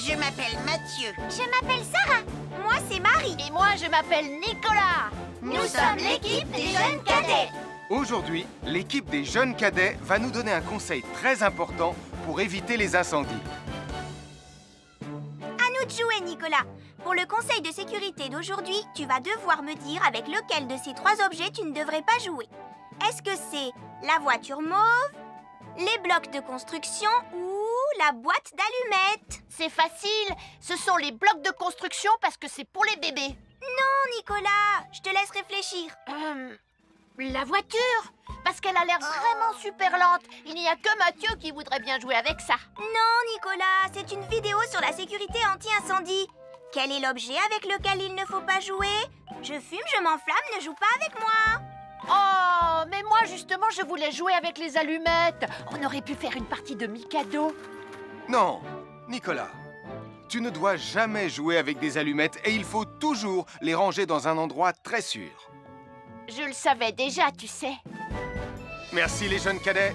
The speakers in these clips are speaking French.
Je m'appelle Mathieu. Je m'appelle Sarah. Moi, c'est Marie. Et moi, je m'appelle Nicolas. Nous sommes l'équipe des jeunes cadets. Aujourd'hui, l'équipe des jeunes cadets va nous donner un conseil très important pour éviter les incendies. À nous de jouer, Nicolas. Pour le conseil de sécurité d'aujourd'hui, tu vas devoir me dire avec lequel de ces 3 objets tu ne devrais pas jouer. Est-ce que c'est la voiture mauve, les blocs de construction ou la boîte d'allumettes? C'est facile. Ce sont les blocs de construction parce que c'est pour les bébés. Non, Nicolas, je te laisse réfléchir. La voiture, parce qu'elle a l'air vraiment super lente. Il n'y a que Mathieu qui voudrait bien jouer avec ça. Non, Nicolas, c'est une vidéo sur la sécurité anti-incendie. Quel est l'objet avec lequel il ne faut pas jouer? Je fume, je m'enflamme, ne joue pas avec moi. Oh, mais moi justement, je voulais jouer avec les allumettes. On aurait pu faire une partie de Mikado. Non, Nicolas, tu ne dois jamais jouer avec des allumettes et il faut toujours les ranger dans un endroit très sûr. Je le savais déjà, tu sais. Merci les jeunes cadets.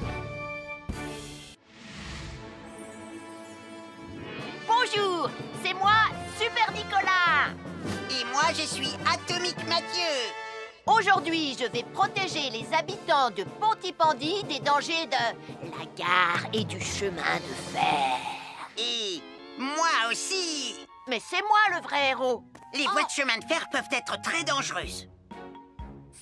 Bonjour, c'est moi, Super Nicolas. Et moi, je suis Atomique Mathieu. Aujourd'hui, je vais protéger les habitants de Pontypandy des dangers de la gare et du chemin de fer. Et moi aussi. Mais c'est moi le vrai héros. Les voies de chemin de fer peuvent être très dangereuses.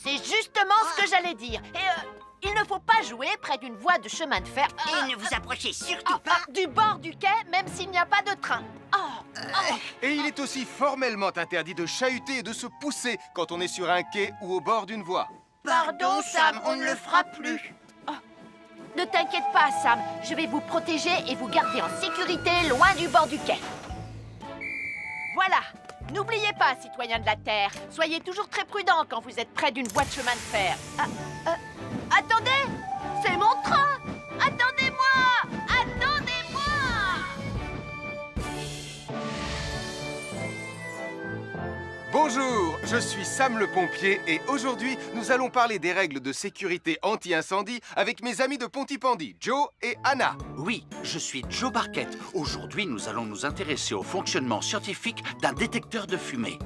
C'est justement ce que j'allais dire. Et il ne faut pas jouer près d'une voie de chemin de fer. Et ne vous approchez surtout pas. Du bord du quai, même s'il n'y a pas de train. Et il est aussi formellement interdit de chahuter et de se pousser quand on est sur un quai ou au bord d'une voie. Pardon, Sam, on ne le fera plus. Ne t'inquiète pas, Sam. Je vais vous protéger et vous garder en sécurité loin du bord du quai. Voilà. N'oubliez pas, citoyens de la Terre, soyez toujours très prudents quand vous êtes près d'une voie de chemin de fer. Attendez! C'est mon train! Attendez-moi! Attendez-moi! Bonjour, je suis Sam le pompier et aujourd'hui, nous allons parler des règles de sécurité anti-incendie avec mes amis de Pontypandy, Joe et Anna. Oui, je suis Joe Barquette. Aujourd'hui, nous allons nous intéresser au fonctionnement scientifique d'un détecteur de fumée.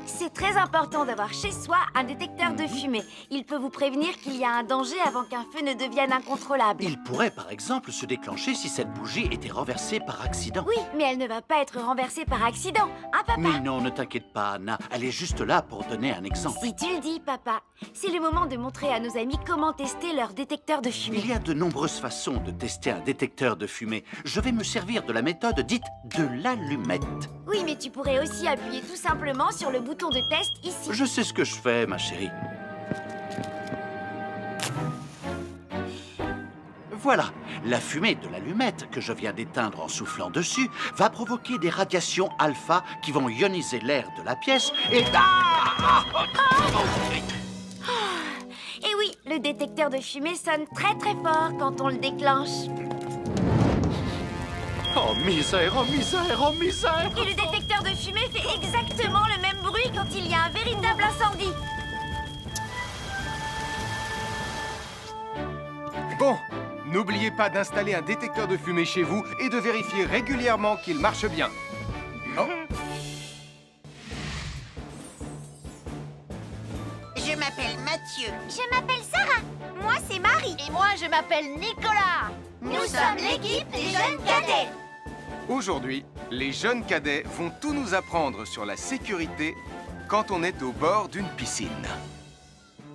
C'est très important d'avoir chez soi un détecteur de fumée. Il peut vous prévenir qu'il y a un danger avant qu'un feu ne devienne incontrôlable. Il pourrait, par exemple, se déclencher si cette bougie était renversée par accident. Oui, mais elle ne va pas être renversée par accident, hein, papa? Mais non, ne t'inquiète pas, Anna. Elle est juste là pour donner un exemple. Si tu le dis, papa. C'est le moment de montrer à nos amis comment tester leur détecteur de fumée. Il y a de nombreuses façons de tester un détecteur de fumée. Je vais me servir de la méthode dite de l'allumette. Oui, mais tu pourrais aussi appuyer tout simplement sur le bouton de test ici. Je sais ce que je fais, ma chérie. Voilà, la fumée de l'allumette que je viens d'éteindre en soufflant dessus va provoquer des radiations alpha qui vont ioniser l'air de la pièce et... Et oui, le détecteur de fumée sonne très très fort quand on le déclenche. Oh misère, oh misère, oh misère! Et le détecteur de fumée fait exactement le même bruit quand il y a un véritable incendie. Bon, n'oubliez pas d'installer un détecteur de fumée chez vous et de vérifier régulièrement qu'il marche bien. Oh. Je m'appelle Mathieu. Je m'appelle Sarah. Moi, c'est Marie. Et moi, je m'appelle Nicolas. Nous sommes l'équipe des jeunes cadets. Aujourd'hui, les jeunes cadets vont tout nous apprendre sur la sécurité quand on est au bord d'une piscine.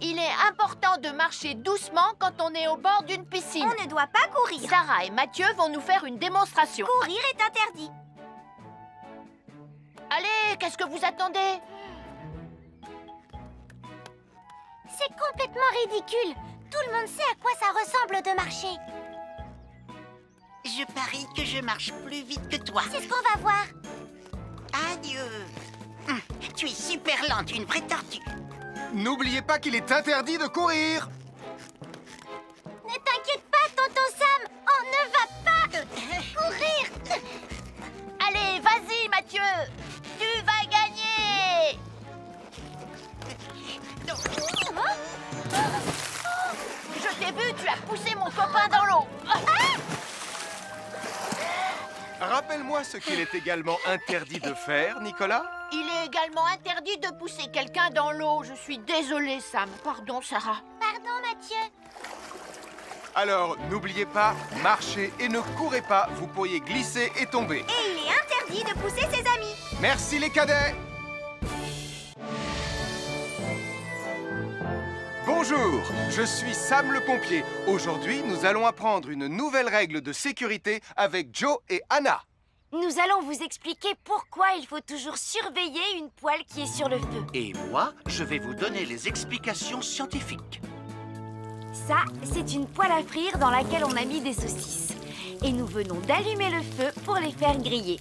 Il est important de marcher doucement quand on est au bord d'une piscine. On ne doit pas courir. Sarah et Mathieu vont nous faire une démonstration. Courir est interdit. Allez, qu'est-ce que vous attendez? C'est complètement ridicule. Tout le monde sait à quoi ça ressemble de marcher. Je parie que je marche plus vite que toi. C'est ce qu'on va voir. Adieu. Tu es super lente, une vraie tortue. N'oubliez pas qu'il est interdit de courir. Ne t'inquiète pas, tonton Sam. On ne va pas courir. Allez, vas-y, Mathieu. Tu vas gagner. Je t'ai vu, tu as poussé mon copain dans l'eau. Rappelez Rappelle-moi ce qu'il est également interdit de faire, Nicolas. Il est également interdit de pousser quelqu'un dans l'eau. Je suis désolée, Sam. Pardon, Sarah. Pardon, Mathieu. Alors, n'oubliez pas, marchez et ne courez pas, vous pourriez glisser et tomber. Et il est interdit de pousser ses amis. Merci les cadets. Bonjour, je suis Sam le pompier. Aujourd'hui, nous allons apprendre une nouvelle règle de sécurité avec Joe et Anna. Nous allons vous expliquer pourquoi il faut toujours surveiller une poêle qui est sur le feu. Et moi, je vais vous donner les explications scientifiques. Ça, c'est une poêle à frire dans laquelle on a mis des saucisses. Et nous venons d'allumer le feu pour les faire griller.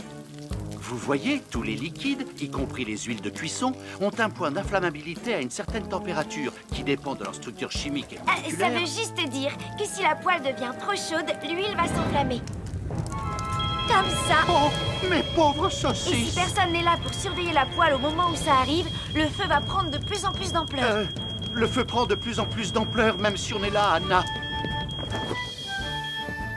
Vous voyez, tous les liquides, y compris les huiles de cuisson, ont un point d'inflammabilité à une certaine température qui dépend de leur structure chimique et Ça moléculaire. veut juste dire que si la poêle devient trop chaude, l'huile va s'enflammer. Comme ça. Oh, mes pauvres Et si saucisses! personne n'est là pour surveiller la poêle au moment où ça arrive, le feu va prendre de plus en plus d'ampleur. Le feu prend de plus en plus d'ampleur, même si on est là, Anna.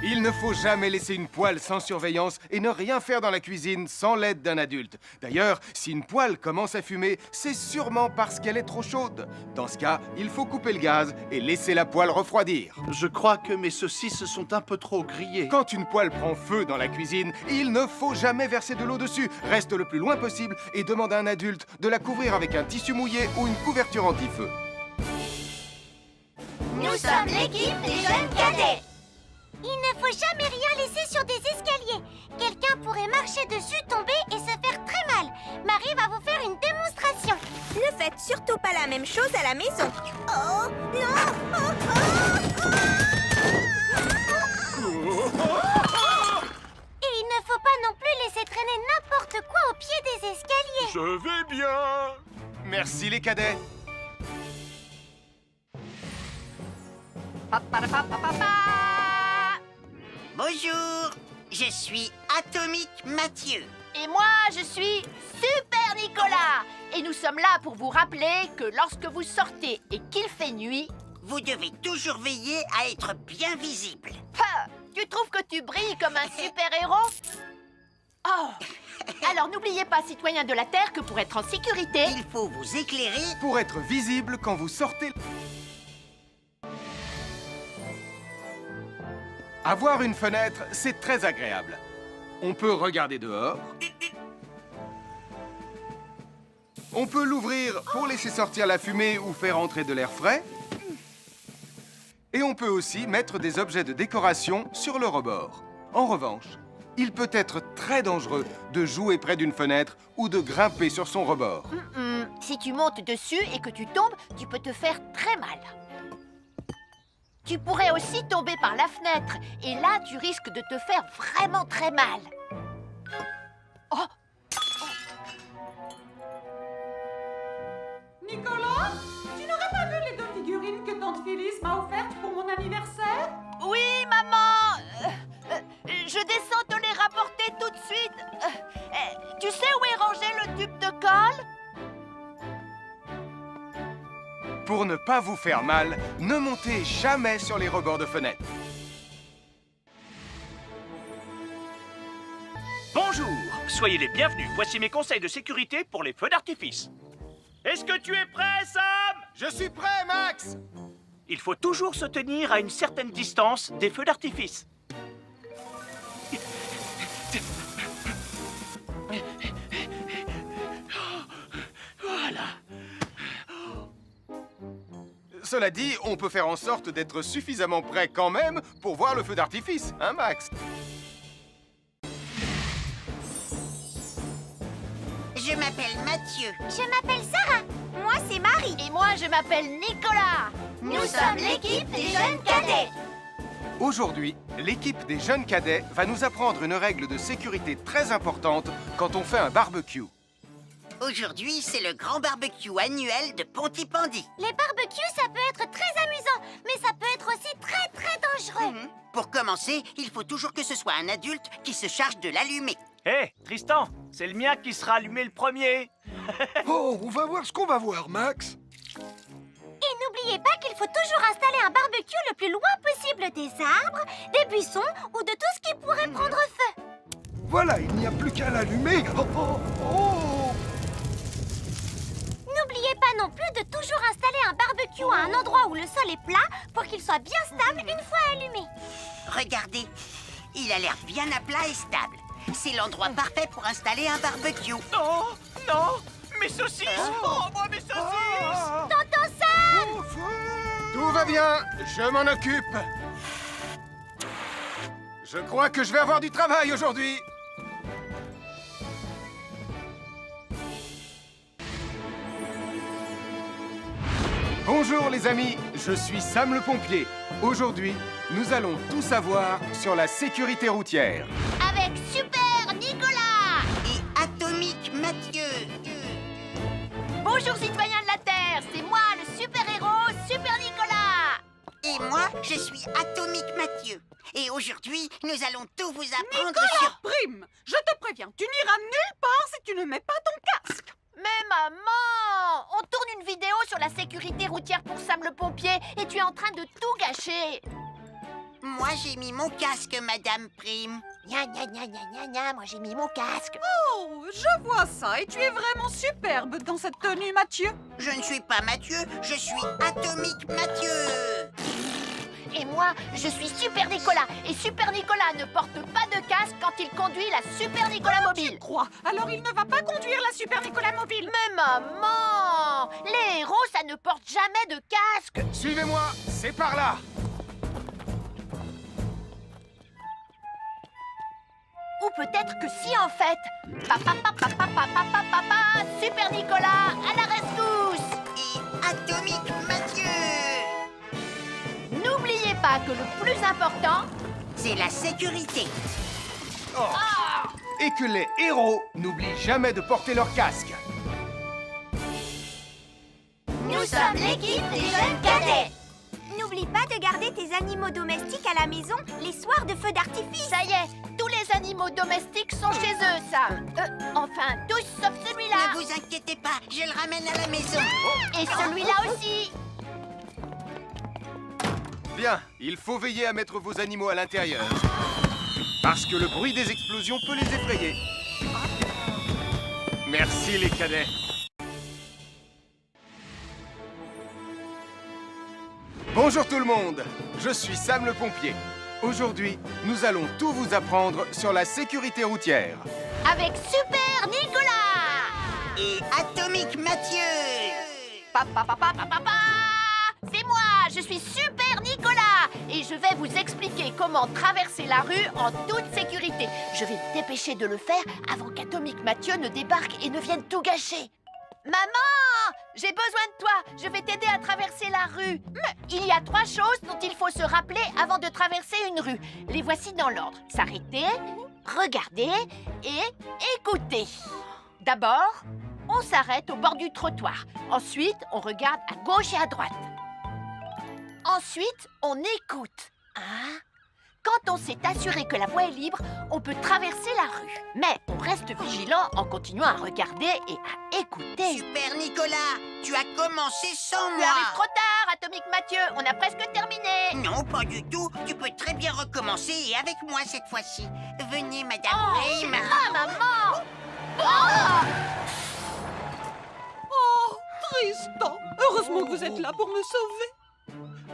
Il ne faut jamais laisser une poêle sans surveillance et ne rien faire dans la cuisine sans l'aide d'un adulte. D'ailleurs, si une poêle commence à fumer, c'est sûrement parce qu'elle est trop chaude. Dans ce cas, il faut couper le gaz et laisser la poêle refroidir. Je crois que mes saucisses sont un peu trop grillées. Quand une poêle prend feu dans la cuisine, il ne faut jamais verser de l'eau dessus. Reste le plus loin possible et demande à un adulte de la couvrir avec un tissu mouillé ou une couverture anti-feu. Nous sommes l'équipe des jeunes cadets. Il ne faut jamais rien laisser sur des escaliers. Quelqu'un pourrait marcher dessus, tomber et se faire très mal. Marie va vous faire une démonstration. Ne faites surtout pas la même chose à la maison. Oh non! Et il ne faut pas non plus laisser traîner n'importe quoi au pied des escaliers. Je vais bien. Merci les cadets. Bonjour, je suis Atomique Mathieu. Et moi, je suis Super Nicolas. Et nous sommes là pour vous rappeler que lorsque vous sortez et qu'il fait nuit... Vous devez toujours veiller à être bien visible. Tu trouves que tu brilles comme un super-héros? Oh! Alors n'oubliez pas, citoyens de la Terre, que pour être en sécurité... Il faut vous éclairer. Pour être visible quand vous sortez... Avoir une fenêtre, c'est très agréable. On peut regarder dehors. On peut l'ouvrir pour laisser sortir la fumée ou faire entrer de l'air frais. Et on peut aussi mettre des objets de décoration sur le rebord. En revanche, il peut être très dangereux de jouer près d'une fenêtre ou de grimper sur son rebord. Si tu montes dessus et que tu tombes, tu peux te faire très mal. Tu pourrais aussi tomber par la fenêtre. Et là, tu risques de te faire vraiment très mal. Oh! Nicolas, tu n'aurais pas vu les 2 figurines que tante Phyllis m'a offertes pour mon anniversaire? Oui, maman! Je descends te les rapporter tout de suite. Tu sais où est rangé le tube de colle? Pour ne pas vous faire mal, ne montez jamais sur les rebords de fenêtres. Bonjour, soyez les bienvenus. Voici mes conseils de sécurité pour les feux d'artifice. Est-ce que tu es prêt, Sam? Je suis prêt, Max! Il faut toujours se tenir à une certaine distance des feux d'artifice. Voilà. Cela dit, on peut faire en sorte d'être suffisamment près quand même pour voir le feu d'artifice, hein, Max? Je m'appelle Mathieu. Je m'appelle Sarah. Moi, c'est Marie. Et moi, je m'appelle Nicolas. Nous sommes l'équipe des jeunes cadets. Aujourd'hui, l'équipe des jeunes cadets va nous apprendre une règle de sécurité très importante quand on fait un barbecue. Aujourd'hui, c'est le grand barbecue annuel de Pontypandy. Les barbecues, ça peut être très amusant, mais ça peut être aussi très dangereux. Pour commencer, il faut toujours que ce soit un adulte qui se charge de l'allumer. Hé, Tristan, c'est le mien qui sera allumé le premier. Oh, on va voir ce qu'on va voir, Max. Et n'oubliez pas qu'il faut toujours installer un barbecue le plus loin possible des arbres, des buissons ou de tout ce qui pourrait prendre feu. Voilà, il n'y a plus qu'à l'allumer. Oh, oh, oh. N'oubliez pas non plus de toujours installer un barbecue à un endroit où le sol est plat pour qu'il soit bien stable une fois allumé. Regardez, il a l'air bien à plat et stable. C'est l'endroit parfait pour installer un barbecue. Non, non, mes saucisses. Oh, moi, mes saucisses. Tonton Sam! Tout va bien, je m'en occupe. Je crois que je vais avoir du travail aujourd'hui. Bonjour les amis, je suis Sam le pompier. Aujourd'hui, nous allons tout savoir sur la sécurité routière. Avec Super Nicolas! Et Atomique Mathieu. Bonjour citoyens de la Terre, c'est moi le super-héros Super Nicolas. Et moi, je suis Atomique Mathieu. Et aujourd'hui, nous allons tout vous apprendre Nicolas sur... Prime, je te préviens, tu n'iras nulle part si tu ne mets pas ton casque. Mais maman, on tourne une vidéo sur la sécurité routière pour Sam le pompier et tu es en train de tout gâcher. Moi, j'ai mis mon casque, Madame Prime. Gna gna gna gna gna gna, moi j'ai mis mon casque. Oh, je vois ça et tu es vraiment superbe dans cette tenue, Mathieu. Je ne suis pas Mathieu, je suis Atomique Mathieu. Et moi, je suis Super Nicolas. Et Super Nicolas ne porte pas de casque quand il conduit la Super Nicolas Mobile. Crois, alors il ne va pas conduire la Super Nicolas Mobile. Mais maman, les héros, ça ne porte jamais de casque. Suivez-moi, c'est par là. Ou peut-être que si en fait. Papa, papa, papa, papa, papa, Super Nicolas, à la rescousse. Et Atomique Mathieu. N'oubliez pas que le plus important, C'est la sécurité. Et que les héros n'oublient jamais de porter leur casque. Nous sommes l'équipe des jeunes cadets. N'oublie pas de garder tes animaux domestiques à la maison les soirs de feux d'artifice. ça y est, tous les animaux domestiques sont chez eux, Sam. Enfin, tous sauf celui-là. Ne vous inquiétez pas, je le ramène à la maison. Et celui-là aussi. Bien, il faut veiller à mettre vos animaux à l'intérieur. Parce que le bruit des explosions peut les effrayer. Merci les cadets. Bonjour tout le monde, je suis Sam le pompier. Aujourd'hui, nous allons tout vous apprendre sur la sécurité routière. Avec Super Nicolas. Et Atomique Mathieu. Papa, papa, papa, papa. C'est moi, je suis Super Nicolas. Et je vais vous expliquer comment traverser la rue en toute sécurité. Je vais me dépêcher de le faire avant qu'Atomique Mathieu ne débarque et ne vienne tout gâcher. Maman, j'ai besoin de toi. Je vais t'aider à traverser la rue. Mais il y a 3 choses dont il faut se rappeler avant de traverser une rue. Les voici dans l'ordre. S'arrêter, regarder et écouter. D'abord, on s'arrête au bord du trottoir. Ensuite, on regarde à gauche et à droite. Ensuite, on écoute. Hein? Quand on s'est assuré que la voie est libre, on peut traverser la rue. Mais on reste vigilant en continuant à regarder et à écouter. Super Nicolas, tu as commencé sans Tu moi. arrives trop tard, Atomique Mathieu. On a presque terminé. Non, pas du tout. Tu peux très bien recommencer et avec moi cette fois-ci. Venez, Madame Prime. Ah, maman. Oh! Oh, Tristan, heureusement que vous êtes là pour me sauver.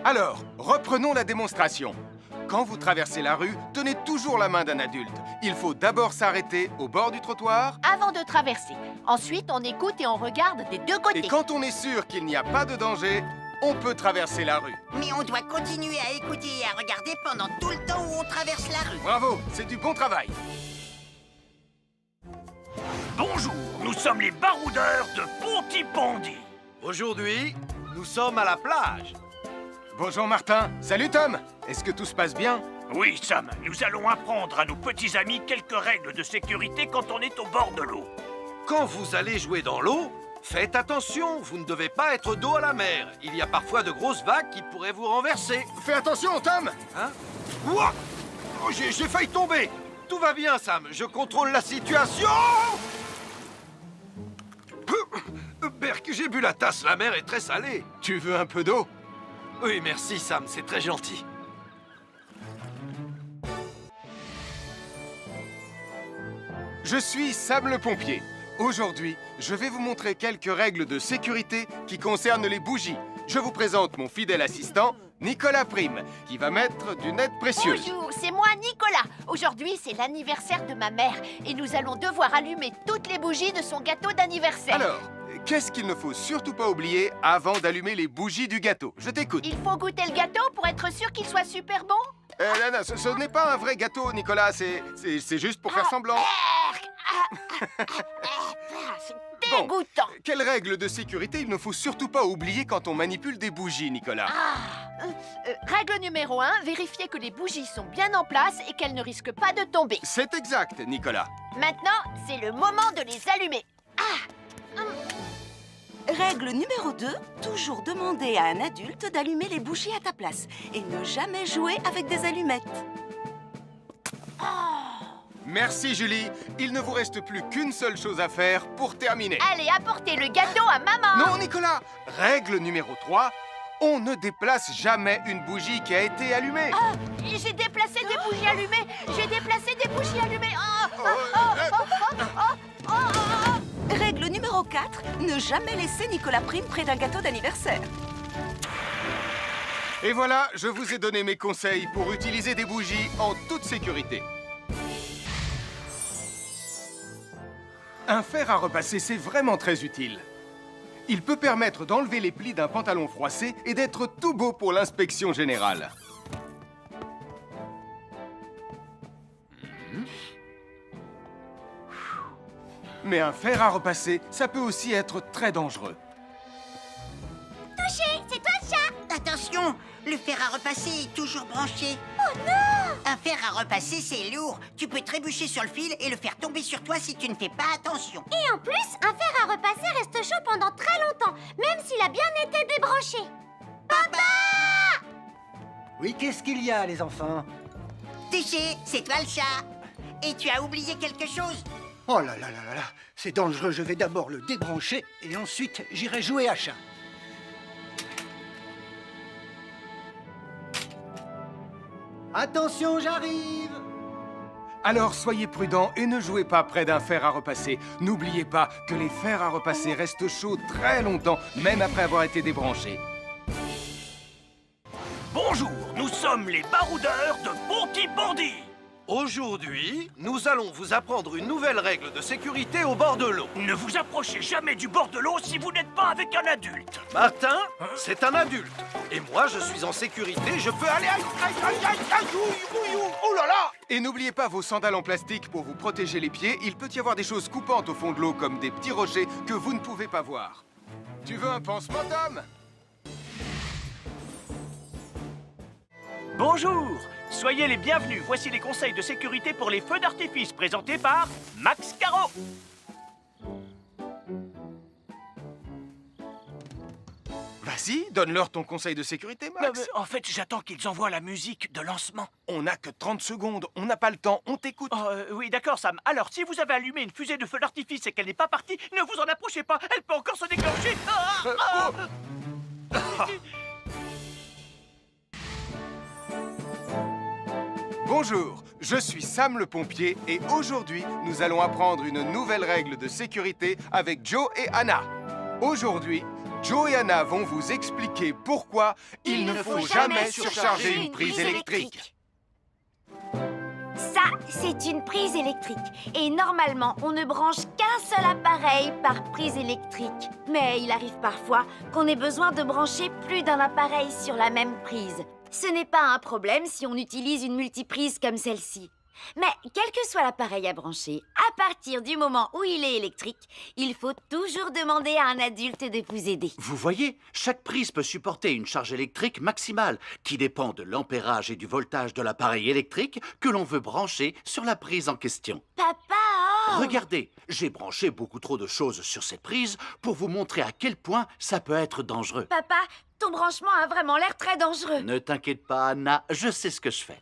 Alors, reprenons la démonstration. Quand vous traversez la rue, tenez toujours la main d'un adulte. Il faut d'abord s'arrêter au bord du trottoir. Avant de traverser. Ensuite, on écoute et on regarde des deux côtés. Et quand on est sûr qu'il n'y a pas de danger, on peut traverser la rue. Mais on doit continuer à écouter et à regarder pendant tout le temps où on traverse la rue. Bravo, c'est du bon travail. Bonjour, nous sommes les baroudeurs de Pontypandy. Aujourd'hui, nous sommes à la plage. Bonjour Martin. Salut Tom. Est-ce que tout se passe bien? Oui, Sam, nous allons apprendre à nos petits amis quelques règles de sécurité quand on est au bord de l'eau. Quand vous allez jouer dans l'eau, faites attention, vous ne devez pas être dos à la mer. Il y a parfois de grosses vagues qui pourraient vous renverser. Fais attention Tom. Hein? Ouah! Oh, j'ai failli tomber. Tout va bien, Sam, je contrôle la situation. Berk, j'ai bu la tasse, la mer est très salée. Tu veux un peu d'eau? Oui, merci, Sam, c'est très gentil. je suis Sam le pompier. Aujourd'hui, je vais vous montrer quelques règles de sécurité qui concernent les bougies. Je vous présente mon fidèle assistant, Nicolas Prime, qui va mettre d'une aide précieuse. Bonjour, c'est moi Nicolas. Aujourd'hui, c'est l'anniversaire de ma mère et nous allons devoir allumer toutes les bougies de son gâteau d'anniversaire. Alors, qu'est-ce qu'il ne faut surtout pas oublier avant d'allumer les bougies du gâteau? Je t'écoute. Il faut goûter le gâteau pour être sûr qu'il soit super bon. Non, ce n'est pas un vrai gâteau, Nicolas. C'est juste pour faire semblant. C'est dégoûtant. Quelles règles de sécurité il ne faut surtout pas oublier quand on manipule des bougies, Nicolas? Règle numéro 1, vérifiez que les bougies sont bien en place et qu'elles ne risquent pas de tomber. C'est exact, Nicolas. Maintenant, c'est le moment de les allumer. Règle numéro 2, toujours demander à un adulte d'allumer les bougies à ta place et ne jamais jouer avec des allumettes. Merci, Julie. Il ne vous reste plus qu'une seule chose à faire pour terminer. Allez, apportez le gâteau à maman. Non, Nicolas. Règle numéro 3, on ne déplace jamais une bougie qui a été allumée. J'ai déplacé des bougies allumées. J'ai déplacé des bougies allumées. Règle numéro 4, ne jamais laisser Nicolas Prime près d'un gâteau d'anniversaire. Et voilà, je vous ai donné mes conseils pour utiliser des bougies en toute sécurité. Un fer à repasser, c'est vraiment très utile. Il peut permettre d'enlever les plis d'un pantalon froissé et d'être tout beau pour l'inspection générale. Mais un fer à repasser, ça peut aussi être très dangereux. Touché, c'est toi le chat. Attention, le fer à repasser est toujours branché. Oh non! Un fer à repasser, c'est lourd. Tu peux trébucher sur le fil et le faire tomber sur toi si tu ne fais pas attention. Et en plus, un fer à repasser reste chaud pendant très longtemps, même s'il a bien été débranché. Papa! Oui, qu'est-ce qu'il y a, les enfants? Touché, c'est toi le chat. Et tu as oublié quelque chose? Oh là là là là là, c'est dangereux, je vais d'abord le débrancher et ensuite j'irai jouer à chat. Attention, j'arrive! Alors soyez prudents et ne jouez pas près d'un fer à repasser. N'oubliez pas que les fers à repasser restent chauds très longtemps, même après avoir été débranchés. Bonjour, nous sommes les baroudeurs de Pontypandy. Aujourd'hui, nous allons vous apprendre une nouvelle règle de sécurité au bord de l'eau. Ne vous approchez jamais du bord de l'eau si vous n'êtes pas avec un adulte. Martin, c'est un adulte. Et moi, je suis en sécurité, je peux aller... Aïe, aïe, aïe, aïe, aïe, ouïe, ouïe, ouïe, oh là là! Et n'oubliez pas vos sandales en plastique pour vous protéger les pieds. Il peut y avoir des choses coupantes au fond de l'eau, comme des petits rochers que vous ne pouvez pas voir. Tu veux un pansement, Tom? Bonjour, soyez les bienvenus. Voici les conseils de sécurité pour les feux d'artifice présentés par Max Caro. Vas-y, donne-leur ton conseil de sécurité, Max. En fait, j'attends qu'ils envoient la musique de lancement. On n'a que 30 secondes, on n'a pas le temps, on t'écoute. Oui, d'accord, Sam. Alors, si vous avez allumé une fusée de feu d'artifice et qu'elle n'est pas partie, ne vous en approchez pas. Elle peut encore se déclencher. Bonjour, je suis Sam le pompier et aujourd'hui, nous allons apprendre une nouvelle règle de sécurité avec Joe et Anna. Aujourd'hui, Joe et Anna vont vous expliquer pourquoi il ne faut jamais surcharger une prise électrique. Ça, c'est une prise électrique. Et normalement, on ne branche qu'un seul appareil par prise électrique. Mais il arrive parfois qu'on ait besoin de brancher plus d'un appareil sur la même prise. Ce n'est pas un problème si on utilise une multiprise comme celle-ci. Mais quel que soit l'appareil à brancher, à partir du moment où il est électrique, il faut toujours demander à un adulte de vous aider. Vous voyez, chaque prise peut supporter une charge électrique maximale qui dépend de l'ampérage et du voltage de l'appareil électrique que l'on veut brancher sur la prise en question. Papa! Regardez, j'ai branché beaucoup trop de choses sur cette prise pour vous montrer à quel point ça peut être dangereux. Papa, ton branchement a vraiment l'air très dangereux. Ne t'inquiète pas, Anna, je sais ce que je fais.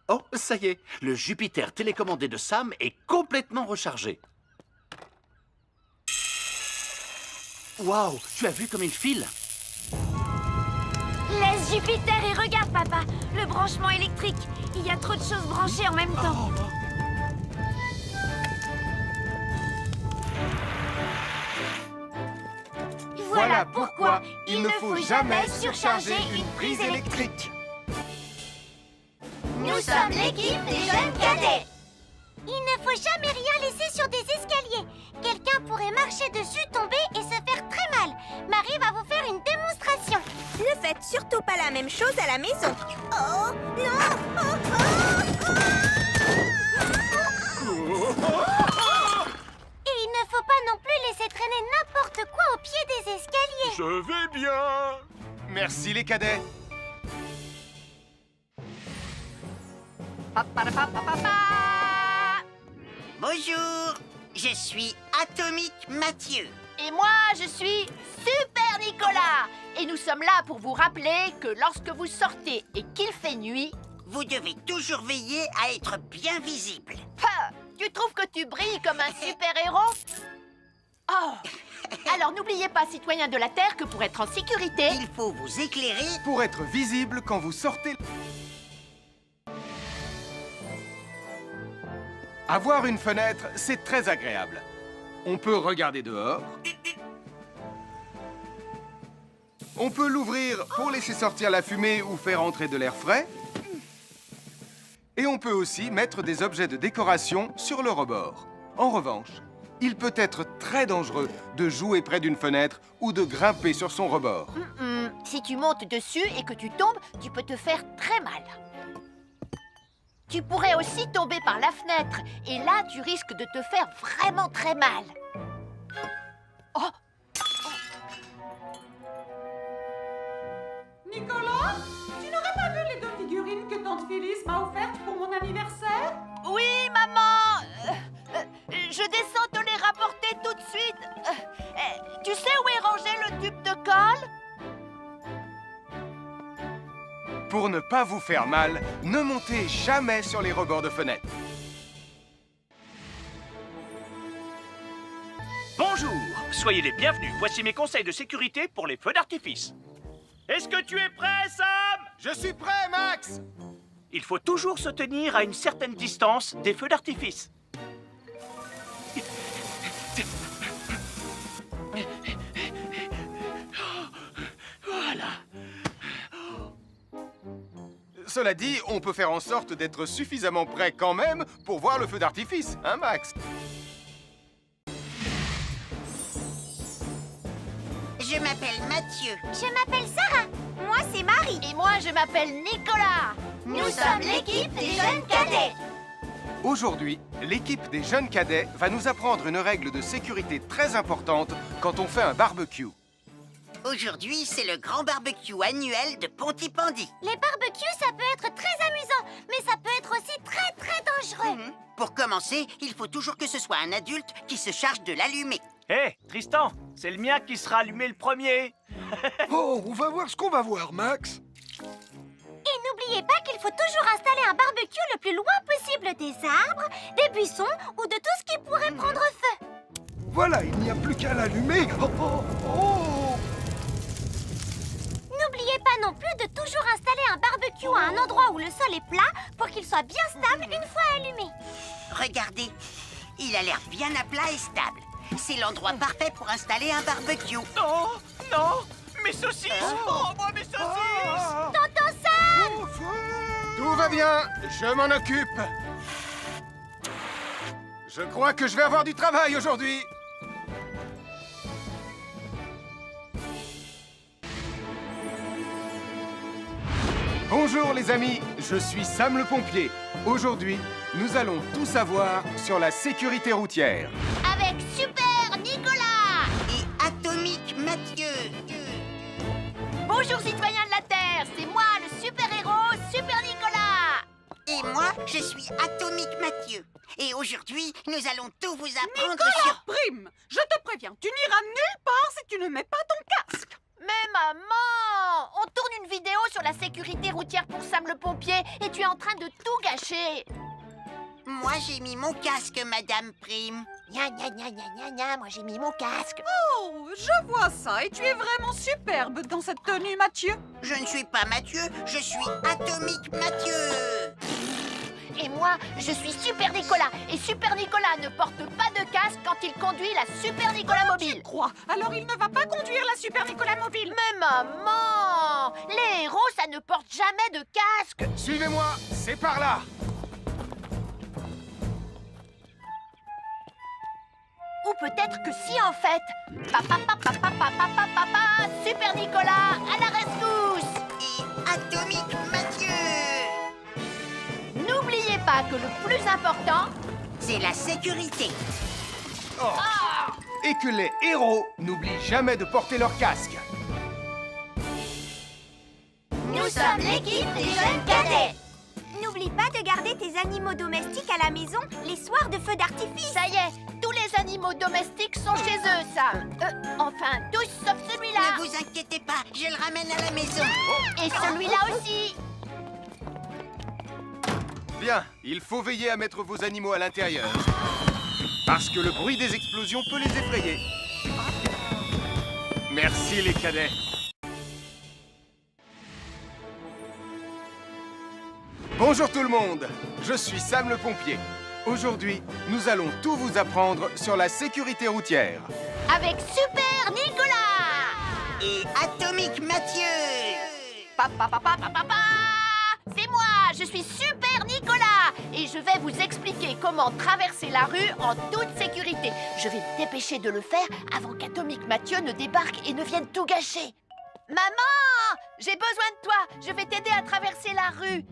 Oh, ça y est, le Jupiter télécommandé de Sam est complètement rechargé. Waouh, tu as vu comme il file? Laisse Jupiter et regarde, papa. Le branchement électrique. Il y a trop de choses branchées en même temps. Voilà pourquoi il ne faut jamais surcharger une prise électrique. Nous sommes l'équipe des jeunes cadets. Il ne faut jamais rien laisser sur des escaliers. Quelqu'un pourrait marcher dessus, tomber et se faire très mal. Marie va vous faire une démonstration. Ne faites surtout pas la même chose à la maison. Oh non! Et il ne faut pas non plus laisser traîner n'importe quoi au pied des escaliers. Je vais bien. Merci les cadets. Bonjour, je suis Atomique Mathieu. Et moi, je suis Super Nicolas. Et nous sommes là pour vous rappeler que lorsque vous sortez et qu'il fait nuit... Vous devez toujours veiller à être bien visible. Ha! Tu trouves que tu brilles comme un super-héros? Oh! Alors n'oubliez pas, citoyens de la Terre, que pour être en sécurité... Il faut vous éclairer Pour être visible quand vous sortez... Avoir une fenêtre, c'est très agréable. On peut regarder dehors. On peut l'ouvrir pour laisser sortir la fumée ou faire entrer de l'air frais. Et on peut aussi mettre des objets de décoration sur le rebord. En revanche, il peut être très dangereux de jouer près d'une fenêtre ou de grimper sur son rebord. Si tu montes dessus et que tu tombes, tu peux te faire très mal. Tu pourrais aussi tomber par la fenêtre. Et là, tu risques de te faire vraiment très mal. Oh! Nicolas, tu n'aurais pas vu les 2 figurines que tante Phyllis m'a offertes pour mon anniversaire? Oui, maman! Je descends te les rapporter tout de suite. Tu sais où est rangé le tube de colle? Pour ne pas vous faire mal, ne montez jamais sur les rebords de fenêtres. Bonjour, soyez les bienvenus. Voici mes conseils de sécurité pour les feux d'artifice. Est-ce que tu es prêt, Sam? Je suis prêt, Max! Il faut toujours se tenir à une certaine distance des feux d'artifice. Voilà. Cela dit, on peut faire en sorte d'être suffisamment prêt quand même pour voir le feu d'artifice, hein, Max? Je m'appelle Mathieu. Je m'appelle Sarah. Moi, c'est Marie. Et moi, je m'appelle Nicolas. Nous sommes l'équipe des jeunes cadets. Aujourd'hui, l'équipe des jeunes cadets va nous apprendre une règle de sécurité très importante quand on fait un barbecue. Aujourd'hui, c'est le grand barbecue annuel de Pontypandy. Les barbecues, ça peut être très amusant, mais ça peut être aussi très dangereux. Pour commencer, il faut toujours que ce soit un adulte qui se charge de l'allumer. Hé, Tristan, c'est le mien qui sera allumé le premier. Oh, on va voir ce qu'on va voir, Max. Et n'oubliez pas qu'il faut toujours installer un barbecue le plus loin possible des arbres, des buissons ou de tout ce qui pourrait prendre feu. Voilà, il n'y a plus qu'à l'allumer. Oh, oh, oh. N'oubliez pas non plus de toujours installer un barbecue à un endroit où le sol est plat pour qu'il soit bien stable une fois allumé. Regardez, il a l'air bien à plat et stable. C'est l'endroit parfait pour installer un barbecue. Non, non, mes saucisses. Oh, moi, mes saucisses. Tonton Sam! Tout va bien, je m'en occupe. Je crois que je vais avoir du travail aujourd'hui. Bonjour les amis, je suis Sam le pompier. Aujourd'hui, nous allons tout savoir sur la sécurité routière. Avec Super Nicolas! Et Atomique Mathieu. Bonjour, citoyens de la Terre. C'est moi, le super-héros Super Nicolas. Et moi, je suis Atomique Mathieu. Et aujourd'hui, nous allons tout vous apprendre Nicolas sur... Prime, je te préviens, tu n'iras nulle part si tu ne mets pas ton casque. Mais maman, on tourne une vidéo sur la sécurité routière pour Sam le pompier et tu es en train de tout gâcher. Moi, j'ai mis mon casque, Madame Prime. Gna gna gna gna gna gna, moi j'ai mis mon casque. Oh, je vois ça et tu es vraiment superbe dans cette tenue, Mathieu. Je ne suis pas Mathieu, je suis Atomique Mathieu. Et moi, je suis Super Nicolas. Et Super Nicolas ne porte pas de casque quand il conduit la Super Nicolas Mobile. Crois. Alors il ne va pas conduire la Super Nicolas Mobile. Mais maman! Les héros, ça ne porte jamais de casque. Suivez-moi, c'est par là. Ou peut-être que si, en fait. Papa, Super Nicolas, à la rescousse! Et Atomique Mathieu! N'oubliez pas que le plus important, C'est la sécurité. Et que les héros n'oublient jamais de porter leur casque. Nous sommes l'équipe des jeunes cadets. N'oublie pas de garder tes animaux domestiques à la maison les soirs de feu d'artifice. ça y est, tous les animaux domestiques sont chez eux, Sam. Enfin, tous sauf celui-là. Ne vous inquiétez pas, je le ramène à la maison. Et celui-là aussi. Bien, il faut veiller à mettre vos animaux à l'intérieur. Parce que le bruit des explosions peut les effrayer. Merci les cadets. Bonjour tout le monde, je suis Sam le pompier. Aujourd'hui, nous allons tout vous apprendre sur la sécurité routière. Avec Super Nicolas. Et Atomique Mathieu! C'est moi, je suis Super Nicolas. Et je vais vous expliquer comment traverser la rue en toute sécurité. Je vais me dépêcher de le faire avant qu'Atomique Mathieu ne débarque et ne vienne tout gâcher. Maman, j'ai besoin de toi. Je vais t'aider à traverser la rue.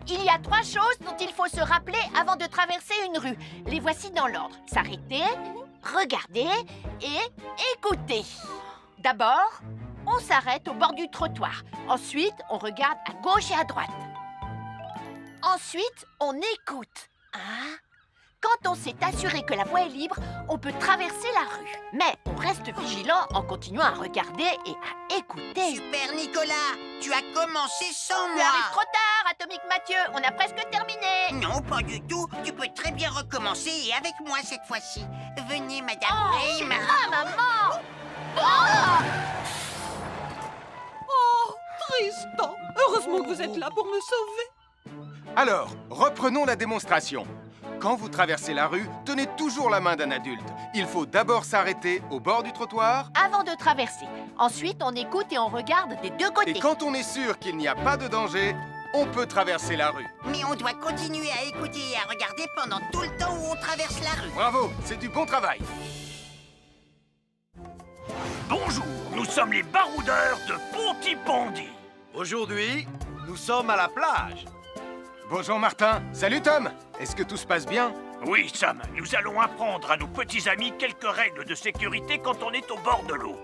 Il y a 3 choses dont il faut se rappeler avant de traverser une rue. Les voici dans l'ordre. S'arrêter, regarder et écouter. D'abord, on s'arrête au bord du trottoir. Ensuite, on regarde à gauche et à droite. Ensuite, on écoute. Quand on s'est assuré que la voie est libre, on peut traverser la rue. Mais on reste vigilant en continuant à regarder et à écouter. Super Nicolas, tu as commencé sans Tu moi. arrives trop tard, Atomique Mathieu. On a presque terminé. Non, pas du tout. Tu peux très bien recommencer et avec moi cette fois-ci. Venez, Madame Rayme. Maman. Oh, Tristan. Heureusement que vous êtes là pour me sauver. Alors, reprenons la démonstration. Quand vous traversez la rue, tenez toujours la main d'un adulte. Il faut d'abord s'arrêter au bord du trottoir. Avant de traverser. Ensuite, on écoute et on regarde des deux côtés. Et quand on est sûr qu'il n'y a pas de danger, on peut traverser la rue. Mais on doit continuer à écouter et à regarder pendant tout le temps où on traverse la rue. Bravo, c'est du bon travail. Bonjour, nous sommes les baroudeurs de Pontypandy. Aujourd'hui, nous sommes à la plage. Bonjour Martin. Salut Tom. Est-ce que tout se passe bien? Oui, Sam, nous allons apprendre à nos petits amis quelques règles de sécurité quand on est au bord de l'eau.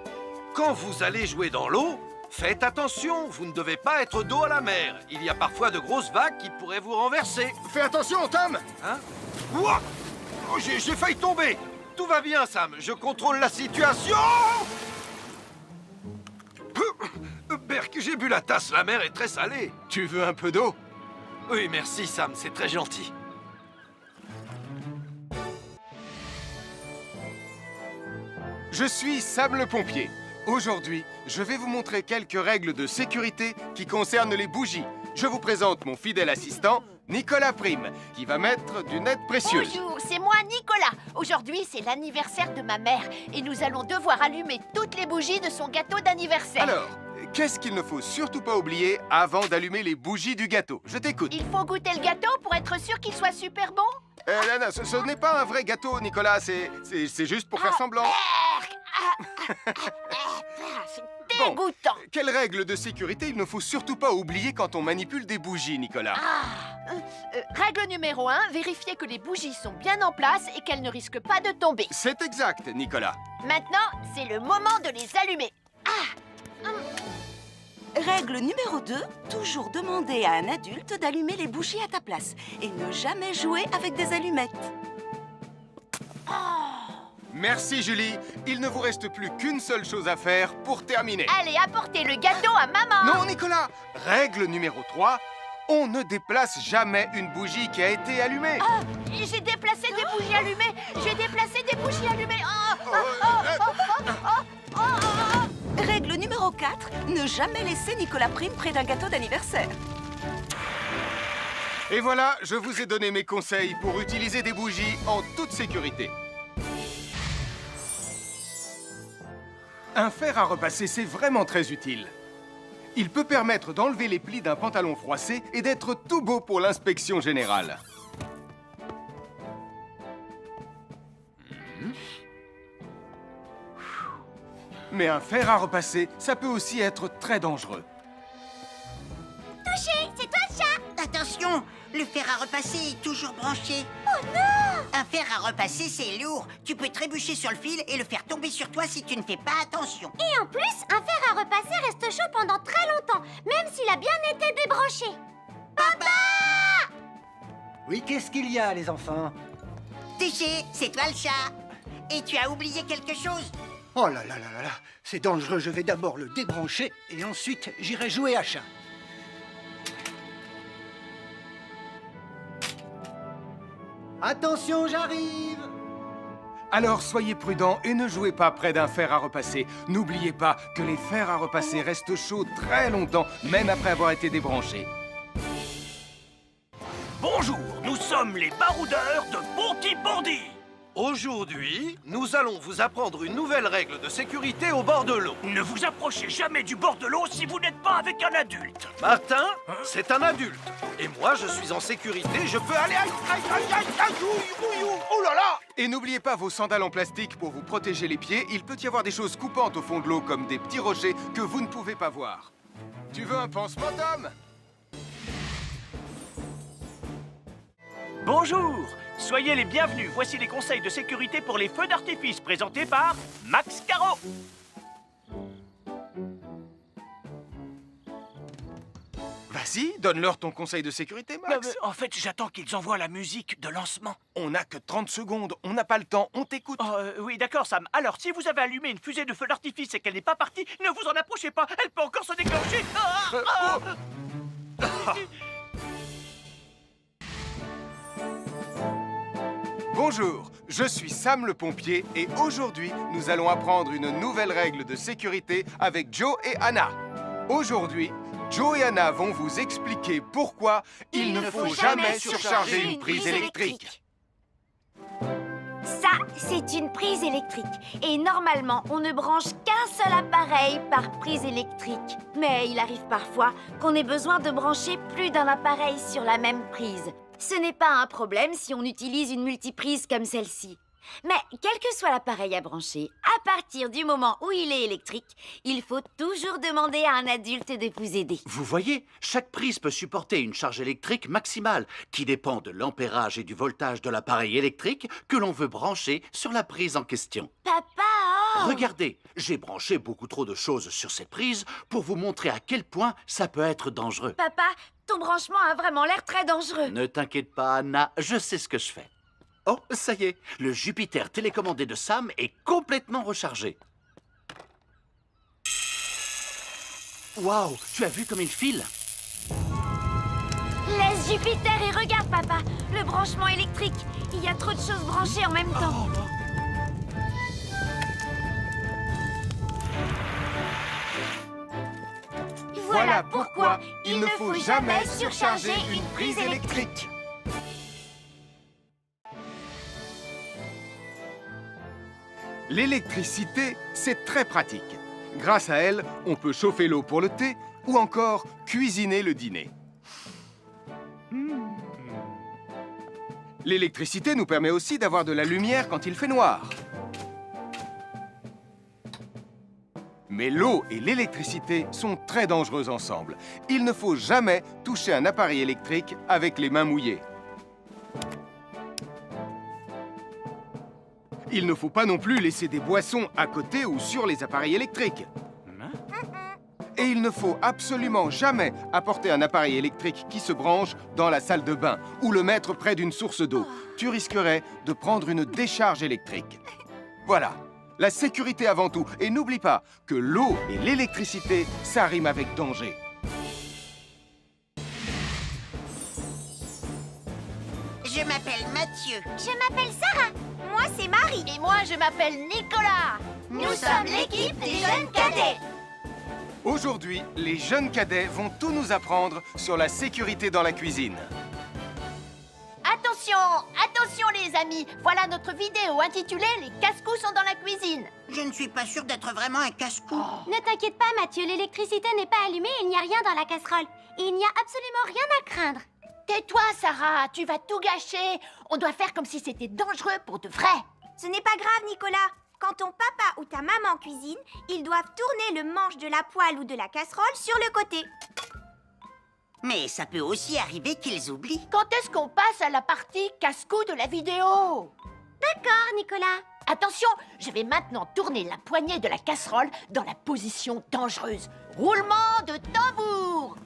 Quand vous allez jouer dans l'eau, faites attention, vous ne devez pas être dos à la mer. Il y a parfois de grosses vagues qui pourraient vous renverser. Fais attention, Tom. Hein? Ouah! Oh, j'ai failli tomber. Tout va bien, Sam, je contrôle la situation. Berk, j'ai bu la tasse, la mer est très salée. Tu veux un peu d'eau? Oui, merci, Sam, c'est très gentil. Je suis Sam le pompier. Aujourd'hui, je vais vous montrer quelques règles de sécurité qui concernent les bougies. Je vous présente mon fidèle assistant, Nicolas Prime, qui va mettre d'une aide précieuse. Bonjour, c'est moi Nicolas. Aujourd'hui, c'est l'anniversaire de ma mère et nous allons devoir allumer toutes les bougies de son gâteau d'anniversaire. Alors, qu'est-ce qu'il ne faut surtout pas oublier avant d'allumer les bougies du gâteau? Je t'écoute. Il faut goûter le gâteau pour être sûr qu'il soit super bon. Non, ce n'est pas un vrai gâteau, Nicolas. C'est juste pour faire semblant. C'est dégoûtant. Quelles règles de sécurité il ne faut surtout pas oublier quand on manipule des bougies, Nicolas? Règle numéro 1, vérifier que les bougies sont bien en place et qu'elles ne risquent pas de tomber. C'est exact, Nicolas. Maintenant, c'est le moment de les allumer. Règle numéro 2, toujours demander à un adulte d'allumer les bougies à ta place et ne jamais jouer avec des allumettes. Merci, Julie. Il ne vous reste plus qu'une seule chose à faire pour terminer. Allez, apportez le gâteau à maman. Non, Nicolas. Règle numéro 3, on ne déplace jamais une bougie qui a été allumée. J'ai déplacé des bougies allumées. J'ai déplacé des bougies allumées. Règle numéro 4, ne jamais laisser Nicolas Prime près d'un gâteau d'anniversaire. Et voilà, je vous ai donné mes conseils pour utiliser des bougies en toute sécurité. Un fer à repasser, c'est vraiment très utile. Il peut permettre d'enlever les plis d'un pantalon froissé et d'être tout beau pour l'inspection générale. Mais un fer à repasser, ça peut aussi être très dangereux. Touché, c'est toi le chat! Attention, le fer à repasser est toujours branché. Oh non! Un fer à repasser, c'est lourd. Tu peux trébucher sur le fil et le faire tomber sur toi si tu ne fais pas attention. Et en plus, un fer à repasser reste chaud pendant très longtemps, même s'il a bien été débranché. Papa! Oui, qu'est-ce qu'il y a, les enfants? Touché, c'est toi le chat. Et tu as oublié quelque chose? Oh là là là là là, c'est dangereux, je vais d'abord le débrancher et ensuite j'irai jouer à chat. Attention, j'arrive! Alors soyez prudents et ne jouez pas près d'un fer à repasser. N'oubliez pas que les fers à repasser restent chauds très longtemps, même après avoir été débranchés. Bonjour, nous sommes les baroudeurs de Bonty-Bondy. Aujourd'hui, nous allons vous apprendre une nouvelle règle de sécurité au bord de l'eau. Ne vous approchez jamais du bord de l'eau si vous n'êtes pas avec un adulte. Martin, c'est un adulte. Et moi, je suis en sécurité, je peux aller... Aïe, aïe, aïe, aïe, aïe, ouïe, ouïe, ouïe. Oh là là! Et n'oubliez pas vos sandales en plastique pour vous protéger les pieds. Il peut y avoir des choses coupantes au fond de l'eau, comme des petits rochers que vous ne pouvez pas voir. Tu veux un pansement, Tom? Bonjour, soyez les bienvenus. Voici les conseils de sécurité pour les feux d'artifice présentés par Max Caro. Vas-y, donne-leur ton conseil de sécurité, Max. En fait, j'attends qu'ils envoient la musique de lancement. On n'a que 30 secondes, on n'a pas le temps, on t'écoute. Oui, d'accord, Sam. Alors, si vous avez allumé une fusée de feu d'artifice et qu'elle n'est pas partie, ne vous en approchez pas. Elle peut encore se déclencher. Bonjour, je suis Sam le pompier et aujourd'hui, nous allons apprendre une nouvelle règle de sécurité avec Joe et Anna. Aujourd'hui, Joe et Anna vont vous expliquer pourquoi il ne faut jamais surcharger une prise électrique. Ça, c'est une prise électrique. Et normalement, on ne branche qu'un seul appareil par prise électrique. Mais il arrive parfois qu'on ait besoin de brancher plus d'un appareil sur la même prise. Ce n'est pas un problème si on utilise une multiprise comme celle-ci. Mais quel que soit l'appareil à brancher, à partir du moment où il est électrique, il faut toujours demander à un adulte de vous aider. Vous voyez, chaque prise peut supporter une charge électrique maximale qui dépend de l'ampérage et du voltage de l'appareil électrique que l'on veut brancher sur la prise en question. Papa! Regardez, j'ai branché beaucoup trop de choses sur cette prise pour vous montrer à quel point ça peut être dangereux. Papa, ton branchement a vraiment l'air très dangereux. Ne t'inquiète pas, Anna, je sais ce que je fais. Oh, ça y est, le Jupiter télécommandé de Sam est complètement rechargé. Waouh, tu as vu comme il file? Laisse Jupiter et regarde, papa. Le branchement électrique. Il y a trop de choses branchées en même temps. Voilà pourquoi il ne faut jamais surcharger une prise électrique. L'électricité, c'est très pratique. Grâce à elle, on peut chauffer l'eau pour le thé ou encore cuisiner le dîner. L'électricité nous permet aussi d'avoir de la lumière quand il fait noir. Mais l'eau et l'électricité sont très dangereuses ensemble. Il ne faut jamais toucher un appareil électrique avec les mains mouillées. Il ne faut pas non plus laisser des boissons à côté ou sur les appareils électriques. Et il ne faut absolument jamais apporter un appareil électrique qui se branche dans la salle de bain ou le mettre près d'une source d'eau. Tu risquerais de prendre une décharge électrique. Voilà, la sécurité avant tout. Et n'oublie pas que l'eau et l'électricité, ça rime avec danger. Je m'appelle Mathieu. Je m'appelle Sarah. Moi, c'est Marie. Et moi, je m'appelle Nicolas. Nous sommes l'équipe des jeunes cadets. Aujourd'hui, les jeunes cadets vont tout nous apprendre sur la sécurité dans la cuisine. Attention les amis, voilà notre vidéo intitulée « Les casse-cou sont dans la cuisine ». Je ne suis pas sûre d'être vraiment un casse-cou. Ne t'inquiète pas, Mathieu, l'électricité n'est pas allumée et il n'y a rien dans la casserole. Et il n'y a absolument rien à craindre. Tais-toi Sarah, tu vas tout gâcher. On doit faire comme si c'était dangereux pour de vrai. Ce n'est pas grave, Nicolas. Quand ton papa ou ta maman cuisine, ils doivent tourner le manche de la poêle ou de la casserole sur le côté. Mais ça peut aussi arriver qu'ils oublient. Quand est-ce qu'on passe à la partie casse-cou de la vidéo? D'accord, Nicolas. Attention, je vais maintenant tourner la poignée de la casserole dans la position dangereuse. Roulement de tambour.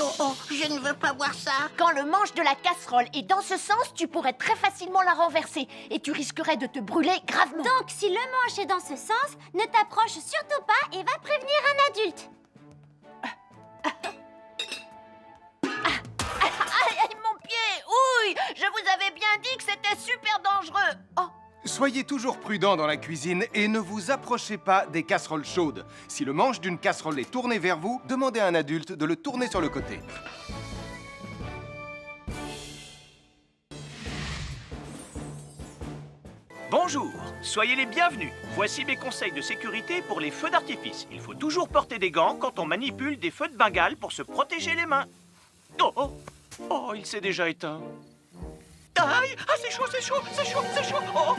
Oh, je ne veux pas voir ça. Quand le manche de la casserole est dans ce sens, tu pourrais très facilement la renverser et tu risquerais de te brûler gravement. Donc, si le manche est dans ce sens, ne t'approche surtout pas et va prévenir un adulte. Aïe, mon pied! Ouille! Je vous avais bien dit que c'était super dangereux! Oh! Soyez toujours prudent dans la cuisine et ne vous approchez pas des casseroles chaudes. Si le manche d'une casserole est tourné vers vous, demandez à un adulte de le tourner sur le côté. Bonjour, soyez les bienvenus. Voici mes conseils de sécurité pour les feux d'artifice. Il faut toujours porter des gants quand on manipule des feux de Bengale pour se protéger les mains. Oh, oh, oh, il s'est déjà éteint. Aïe! Ah, c'est chaud, c'est chaud, c'est chaud, c'est chaud! Oh.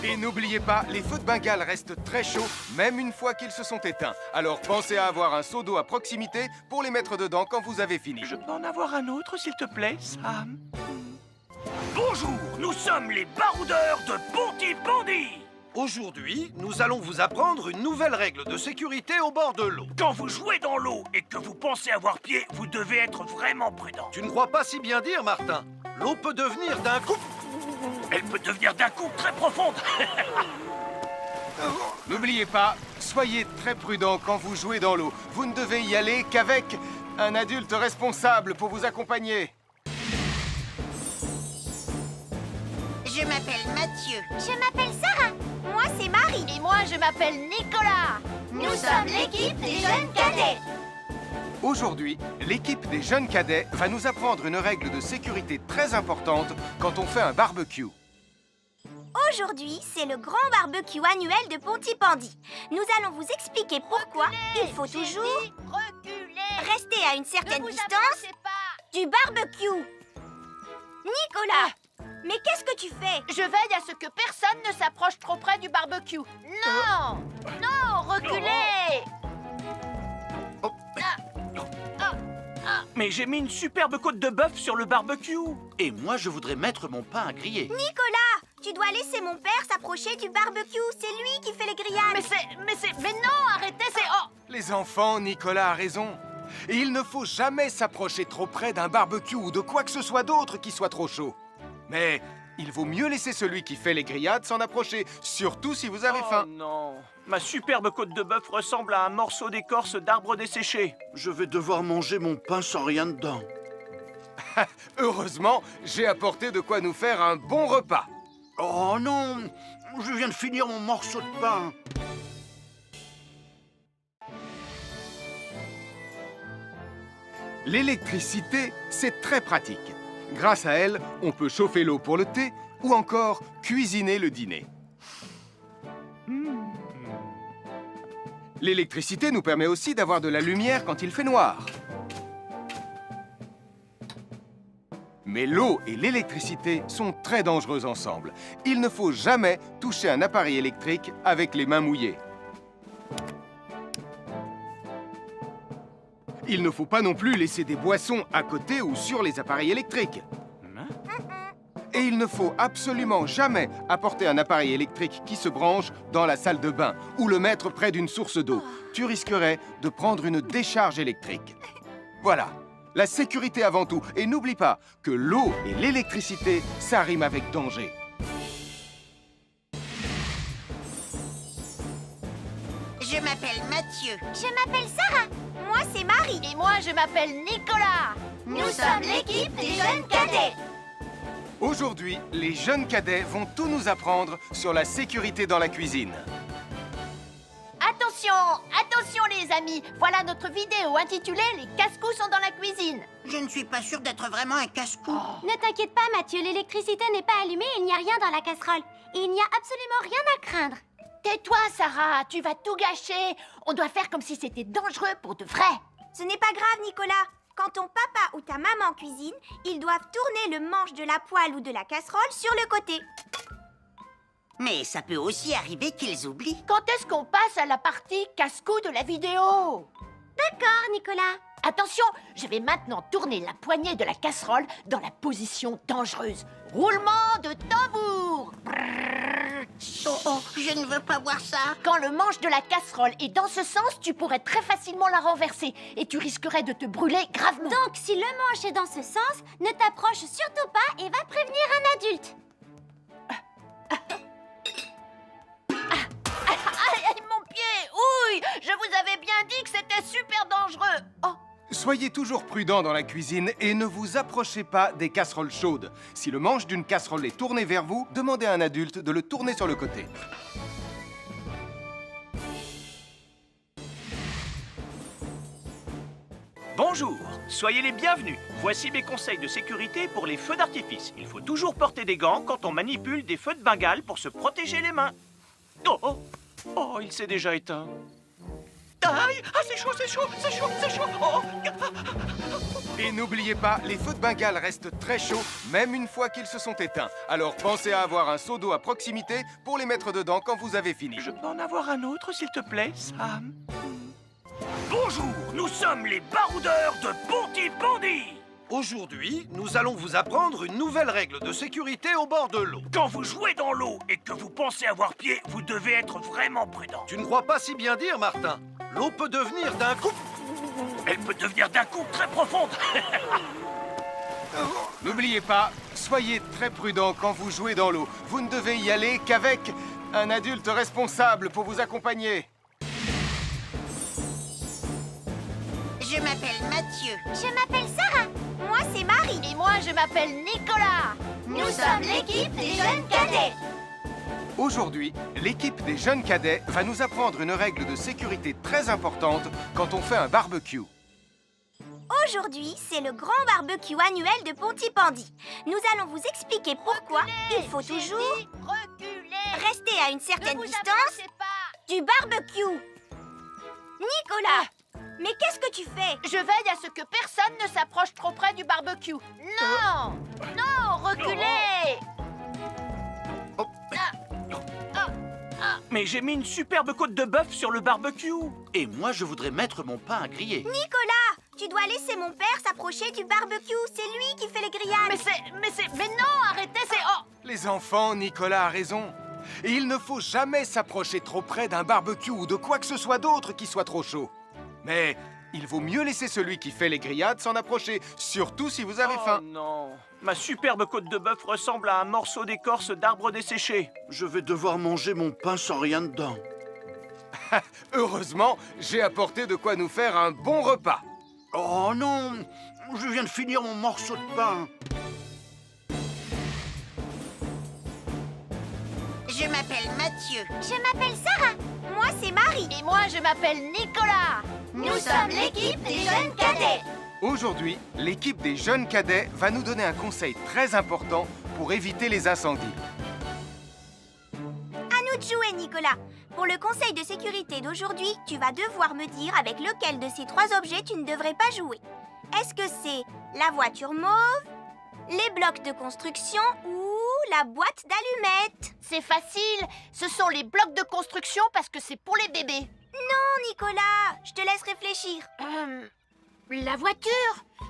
Et n'oubliez pas, les feux de Bengale restent très chauds, même une fois qu'ils se sont éteints. Alors pensez à avoir un seau d'eau à proximité pour les mettre dedans quand vous avez fini. Je peux en avoir un autre, s'il te plaît, Sam? Bonjour, nous sommes les baroudeurs de Pontypandy. Aujourd'hui, nous allons vous apprendre une nouvelle règle de sécurité au bord de l'eau. Quand vous jouez dans l'eau et que vous pensez avoir pied, vous devez être vraiment prudent. Tu ne crois pas si bien dire, Martin? L'eau peut devenir d'un coup... Elle peut devenir d'un coup très profonde. N'oubliez pas, soyez très prudent quand vous jouez dans l'eau. Vous ne devez y aller qu'avec un adulte responsable pour vous accompagner. Je m'appelle Mathieu. Je m'appelle Sarah. Moi, c'est Marie. Et moi, je m'appelle Nicolas. Nous sommes l'équipe des jeunes cadets. Aujourd'hui, l'équipe des jeunes cadets va nous apprendre une règle de sécurité très importante quand on fait un barbecue. Aujourd'hui, c'est le grand barbecue annuel de Pontypandy. Nous allons vous expliquer pourquoi il faut toujours rester à une certaine distance du barbecue. Nicolas, mais qu'est-ce que tu fais? Je veille à ce que personne ne s'approche trop près du barbecue. Non! Non, reculez! Mais j'ai mis une superbe côte de bœuf sur le barbecue. Et moi, je voudrais mettre mon pain à griller. Nicolas, tu dois laisser mon père s'approcher du barbecue. C'est lui qui fait les grillades. Mais non, arrêtez, c'est... Oh! Les enfants, Nicolas a raison. Et il ne faut jamais s'approcher trop près d'un barbecue ou de quoi que ce soit d'autre qui soit trop chaud. Mais il vaut mieux laisser celui qui fait les grillades s'en approcher, surtout si vous avez faim. Oh non, ma superbe côte de bœuf ressemble à un morceau d'écorce d'arbre desséché. Je vais devoir manger mon pain sans rien dedans. Heureusement, j'ai apporté de quoi nous faire un bon repas. Oh non, je viens de finir mon morceau de pain. L'électricité, c'est très pratique. Grâce à elle, on peut chauffer l'eau pour le thé ou encore cuisiner le dîner. L'électricité nous permet aussi d'avoir de la lumière quand il fait noir. Mais l'eau et l'électricité sont très dangereuses ensemble. Il ne faut jamais toucher un appareil électrique avec les mains mouillées. Il ne faut pas non plus laisser des boissons à côté ou sur les appareils électriques. Et il ne faut absolument jamais apporter un appareil électrique qui se branche dans la salle de bain ou le mettre près d'une source d'eau. Tu risquerais de prendre une décharge électrique. Voilà, la sécurité avant tout. Et n'oublie pas que l'eau et l'électricité, ça rime avec danger. Je m'appelle Mathieu. Je m'appelle Sarah. Moi, c'est Marie. Et moi, je m'appelle Nicolas. Nous sommes l'équipe des jeunes cadets. Aujourd'hui, les jeunes cadets vont tout nous apprendre sur la sécurité dans la cuisine. Attention, attention les amis, voilà notre vidéo intitulée « Les casse-cou sont dans la cuisine ». Je ne suis pas sûre d'être vraiment un casse-cou. Ne t'inquiète pas, Mathieu, l'électricité n'est pas allumée et il n'y a rien dans la casserole. Et il n'y a absolument rien à craindre. Tais-toi, Sarah, tu vas tout gâcher. On doit faire comme si c'était dangereux pour de vrai. Ce n'est pas grave, Nicolas. Quand ton papa ou ta maman cuisine, ils doivent tourner le manche de la poêle ou de la casserole sur le côté. Mais ça peut aussi arriver qu'ils oublient. Quand est-ce qu'on passe à la partie casse-cou de la vidéo? D'accord, Nicolas. Attention, je vais maintenant tourner la poignée de la casserole dans la position dangereuse. Roulement de tambour. Oh, je ne veux pas voir ça. Quand le manche de la casserole est dans ce sens, tu pourrais très facilement la renverser et tu risquerais de te brûler gravement. Donc, si le manche est dans ce sens, ne t'approche surtout pas et va prévenir un adulte. Aïe, mon pied! Ouille! Je vous avais bien dit que c'était super dangereux! Oh! Soyez toujours prudent dans la cuisine et ne vous approchez pas des casseroles chaudes. Si le manche d'une casserole est tourné vers vous, demandez à un adulte de le tourner sur le côté. Bonjour, soyez les bienvenus. Voici mes conseils de sécurité pour les feux d'artifice. Il faut toujours porter des gants quand on manipule des feux de Bengale pour se protéger les mains. Oh, oh, oh, il s'est déjà éteint. Aïe, ah, c'est chaud, c'est chaud, c'est chaud, c'est chaud. Oh. Et n'oubliez pas, les feux de Bengale restent très chauds, même une fois qu'ils se sont éteints. Alors pensez à avoir un seau d'eau à proximité pour les mettre dedans quand vous avez fini. Je peux en avoir un autre, s'il te plaît, Sam? Bonjour, nous sommes les baroudeurs de Pontypandy. Aujourd'hui, nous allons vous apprendre une nouvelle règle de sécurité au bord de l'eau. Quand vous jouez dans l'eau et que vous pensez avoir pied, vous devez être vraiment prudent. Tu ne crois pas si bien dire, Martin? L'eau peut devenir d'un coup... Elle peut devenir d'un coup très profonde. N'oubliez pas, soyez très prudent quand vous jouez dans l'eau. Vous ne devez y aller qu'avec un adulte responsable pour vous accompagner. Je m'appelle Mathieu. Je m'appelle Sarah. Moi, c'est Marie. Et moi, je m'appelle Nicolas. Nous sommes l'équipe des jeunes cadets. Aujourd'hui, l'équipe des jeunes cadets va nous apprendre une règle de sécurité très importante quand on fait un barbecue. Aujourd'hui, c'est le grand barbecue annuel de Pontypandy. Nous allons vous expliquer pourquoi il faut toujours rester à une certaine distance du barbecue. Nicolas, mais qu'est-ce que tu fais? Je veille à ce que personne ne s'approche trop près du barbecue. Non! Non, reculez! Mais j'ai mis une superbe côte de bœuf sur le barbecue. Et moi, je voudrais mettre mon pain à griller. Nicolas, tu dois laisser mon père s'approcher du barbecue. C'est lui qui fait les grillades. Mais non, arrêtez, c'est... Oh! Les enfants, Nicolas a raison. Et il ne faut jamais s'approcher trop près d'un barbecue ou de quoi que ce soit d'autre qui soit trop chaud. Mais il vaut mieux laisser celui qui fait les grillades s'en approcher, surtout si vous avez faim. Oh non, ma superbe côte de bœuf ressemble à un morceau d'écorce d'arbre desséché. Je vais devoir manger mon pain sans rien dedans. Heureusement, j'ai apporté de quoi nous faire un bon repas. Oh non, je viens de finir mon morceau de pain. Je m'appelle Mathieu. Je m'appelle Sarah. Moi, c'est Marie. Et moi, je m'appelle Nicolas. Nous sommes l'équipe des jeunes cadets. Aujourd'hui, l'équipe des jeunes cadets va nous donner un conseil très important pour éviter les incendies. À nous de jouer, Nicolas. Pour le conseil de sécurité d'aujourd'hui, tu vas devoir me dire avec lequel de ces trois objets tu ne devrais pas jouer. Est-ce que c'est la voiture mauve, les blocs de construction ou la boîte d'allumettes? C'est facile, ce sont les blocs de construction parce que c'est pour les bébés. Non, Nicolas, je te laisse réfléchir. La voiture,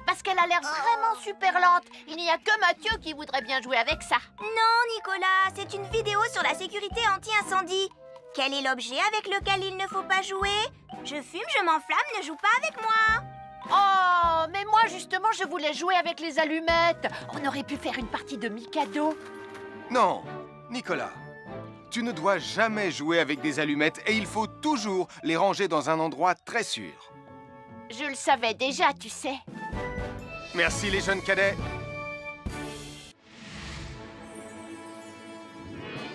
parce qu'elle a l'air vraiment super lente. Il n'y a que Mathieu qui voudrait bien jouer avec ça. Non, Nicolas, c'est une vidéo sur la sécurité anti-incendie. Quel est l'objet avec lequel il ne faut pas jouer? Je fume, je m'enflamme, ne joue pas avec moi. Oh, mais moi justement, je voulais jouer avec les allumettes. On aurait pu faire une partie de Mikado. Non, Nicolas, tu ne dois jamais jouer avec des allumettes et il faut toujours les ranger dans un endroit très sûr. Je le savais déjà, tu sais. Merci les jeunes cadets.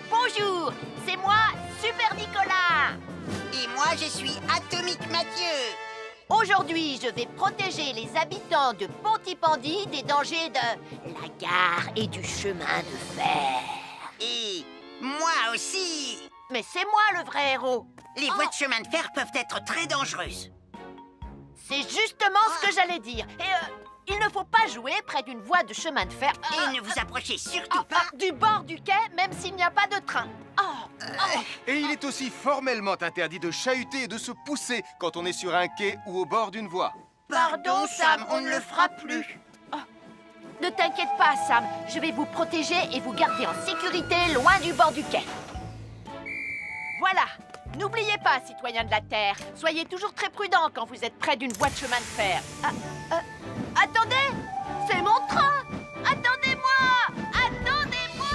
Bonjour, c'est moi, Super Nicolas. Et moi, je suis Atomique Mathieu. Aujourd'hui, je vais protéger les habitants de Pontypandy des dangers de la gare et du chemin de fer. Et moi aussi. Mais c'est moi le vrai héros. Les voies de chemin de fer peuvent être très dangereuses. C'est justement ce que j'allais dire. Et il ne faut pas jouer près d'une voie de chemin de fer. Et ne vous approchez surtout pas du bord du quai, même s'il n'y a pas de train. Et il est aussi formellement interdit de chahuter et de se pousser quand on est sur un quai ou au bord d'une voie. Pardon, Sam, on ne le fera plus. Ne t'inquiète pas, Sam. Je vais vous protéger et vous garder en sécurité loin du bord du quai. Voilà. N'oubliez pas, citoyens de la Terre, soyez toujours très prudents quand vous êtes près d'une voie de chemin de fer. Attendez! C'est mon train! Attendez-moi! Attendez-moi!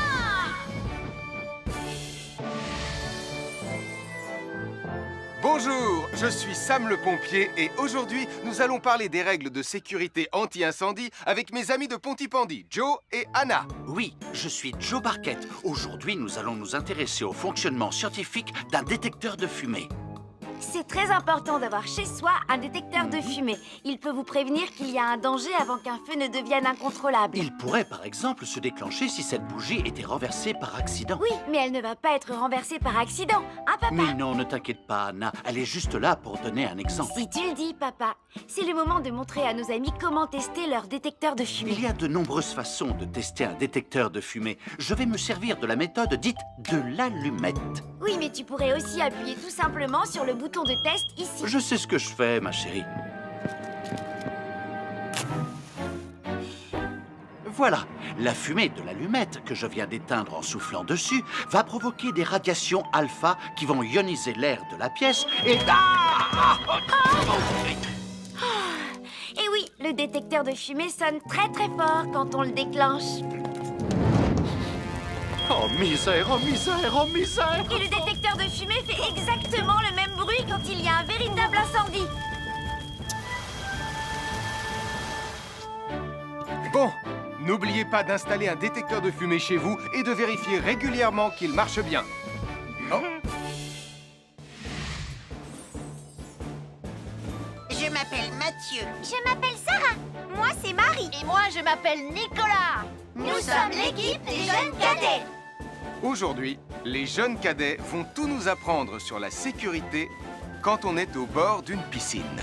Bonjour, je suis Sam le pompier et aujourd'hui, nous allons parler des règles de sécurité anti-incendie avec mes amis de Pontypandy, Joe et Anna. Oui, je suis Joe Barquette. Aujourd'hui, nous allons nous intéresser au fonctionnement scientifique d'un détecteur de fumée. C'est très important d'avoir chez soi un détecteur de fumée. Il peut vous prévenir qu'il y a un danger avant qu'un feu ne devienne incontrôlable. Il pourrait, par exemple, se déclencher si cette bougie était renversée par accident. Oui, mais elle ne va pas être renversée par accident, hein, papa? Mais non, ne t'inquiète pas, Anna. Elle est juste là pour donner un exemple. Si tu le dis, papa. C'est le moment de montrer à nos amis comment tester leur détecteur de fumée. Il y a de nombreuses façons de tester un détecteur de fumée. Je vais me servir de la méthode dite de l'allumette. Oui, mais tu pourrais aussi appuyer tout simplement sur le bouton de test ici. Je sais ce que je fais, ma chérie. Voilà, la fumée de l'allumette que je viens d'éteindre en soufflant dessus va provoquer des radiations alpha qui vont ioniser l'air de la pièce et... Et oui, le détecteur de fumée sonne très très fort quand on le déclenche. Oh misère, oh misère, oh misère! Et le détecteur de fumée fait exactement le même bruit quand il y a un véritable incendie. Bon, n'oubliez pas d'installer un détecteur de fumée chez vous et de vérifier régulièrement qu'il marche bien. Oh. Je m'appelle Mathieu. Je m'appelle Sarah. Moi, c'est Marie. Et moi, je m'appelle Nicolas. Nous sommes l'équipe des jeunes cadets. Aujourd'hui, les jeunes cadets vont tout nous apprendre sur la sécurité quand on est au bord d'une piscine.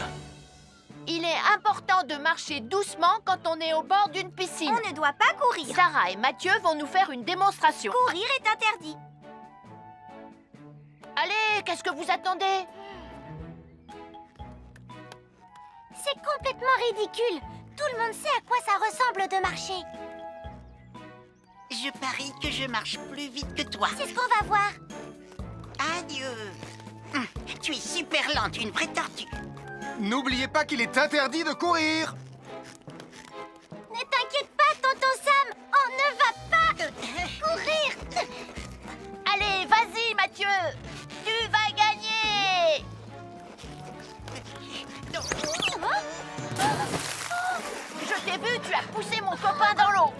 Il est important de marcher doucement quand on est au bord d'une piscine. On ne doit pas courir. Sarah et Mathieu vont nous faire une démonstration. Courir est interdit. Allez, qu'est-ce que vous attendez? C'est complètement ridicule. Tout le monde sait à quoi ça ressemble de marcher. Je parie que je marche plus vite que toi. C'est ce qu'on va voir. Adieu. Tu es super lente, une vraie tortue. N'oubliez pas qu'il est interdit de courir. Ne t'inquiète pas, tonton Sam. On ne va pas courir. Allez, vas-y, Mathieu. Tu vas gagner. Je t'ai vu, tu as poussé mon copain dans l'eau.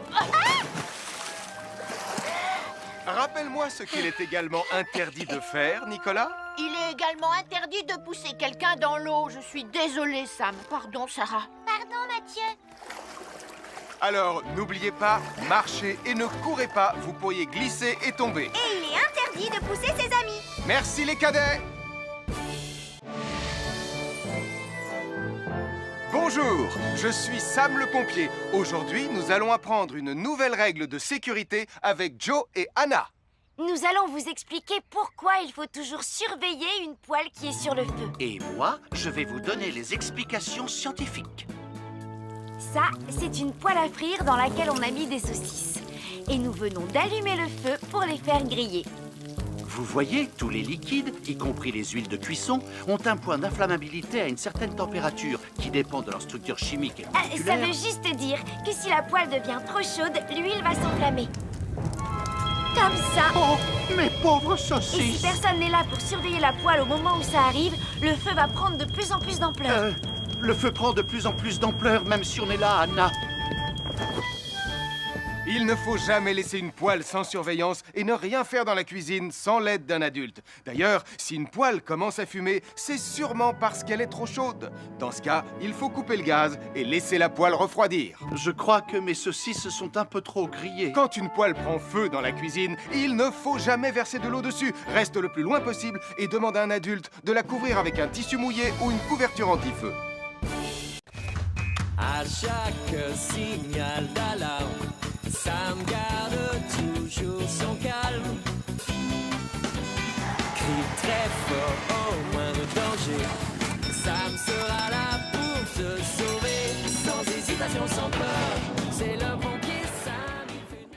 Rappelle-moi ce qu'il est également interdit de faire, Nicolas. Il est également interdit de pousser quelqu'un dans l'eau. Je suis désolée, Sam. Pardon, Sarah. Pardon, Mathieu. Alors, n'oubliez pas, marchez et ne courez pas, vous pourriez glisser et tomber. Et il est interdit de pousser ses amis. Merci les cadets. Bonjour, je suis Sam le pompier. Aujourd'hui, nous allons apprendre une nouvelle règle de sécurité avec Joe et Anna. Nous allons vous expliquer pourquoi il faut toujours surveiller une poêle qui est sur le feu. Et moi, je vais vous donner les explications scientifiques. Ça, c'est une poêle à frire dans laquelle on a mis des saucisses. Et nous venons d'allumer le feu pour les faire griller. Vous voyez, tous les liquides, y compris les huiles de cuisson, ont un point d'inflammabilité à une certaine température qui dépend de leur structure chimique et Ça moléculaire. veut juste dire que si la poêle devient trop chaude, l'huile va s'enflammer. Comme ça. Oh, mes pauvres Et si saucisses! personne n'est là pour surveiller la poêle au moment où ça arrive, le feu va prendre de plus en plus d'ampleur. Le feu prend de plus en plus d'ampleur, même si on est là, Anna. Il ne faut jamais laisser une poêle sans surveillance et ne rien faire dans la cuisine sans l'aide d'un adulte. D'ailleurs, si une poêle commence à fumer, c'est sûrement parce qu'elle est trop chaude. Dans ce cas, il faut couper le gaz et laisser la poêle refroidir. Je crois que mes saucisses sont un peu trop grillées. Quand une poêle prend feu dans la cuisine, il ne faut jamais verser de l'eau dessus. Reste le plus loin possible et demande à un adulte de la couvrir avec un tissu mouillé ou une couverture anti-feu. À chaque signal d'alarme, Sam garde toujours son calme. Crie très fort au moindre danger. Sam sera là pour te sauver, sans hésitation, sans peur. C'est le bon